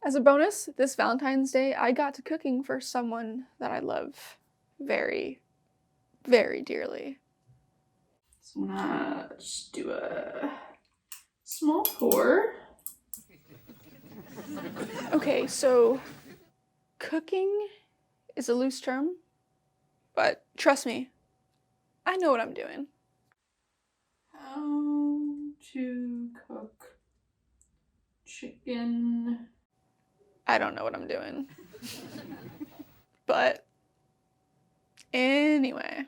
As a bonus, this Valentine's Day, I got to cooking for someone that I love very, very dearly. So I'm gonna just do a small pour. Okay, so cooking is a loose term, but trust me, I know what I'm doing. How to cook chicken. I don't know what I'm doing. But anyway.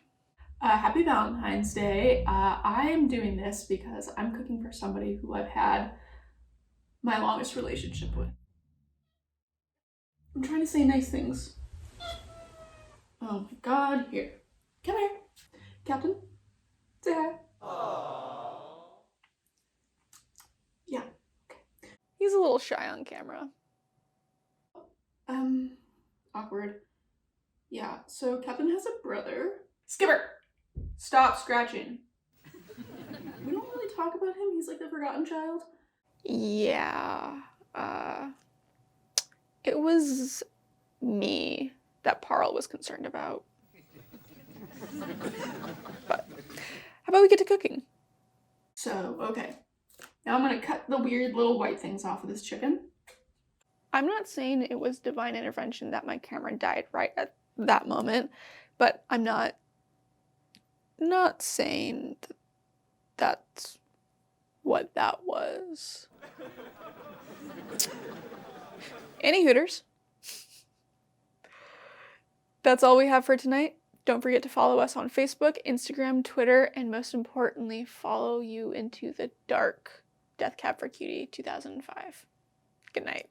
Happy Valentine's Day. I'm doing this because I'm cooking for somebody who I've had my longest relationship with. I'm trying to say nice things. Oh my god, here. Come here. Captain, say hi. Aww. Yeah, okay. He's a little shy on camera. Awkward. Yeah, so Captain has a brother. Skipper! Stop scratching. We don't really talk about him. He's like the forgotten child. Yeah, it was me that Parl was concerned about. But how about we get to cooking? So, okay. Now I'm gonna cut the weird little white things off of this chicken. I'm not saying it was divine intervention that my camera died right at that moment, but I'm not saying that's what that was. Any Hooters. That's all we have for tonight. Don't forget to follow us on Facebook, Instagram, Twitter, and most importantly, follow You Into the Dark, Death Cab for Cutie 2005. Good night.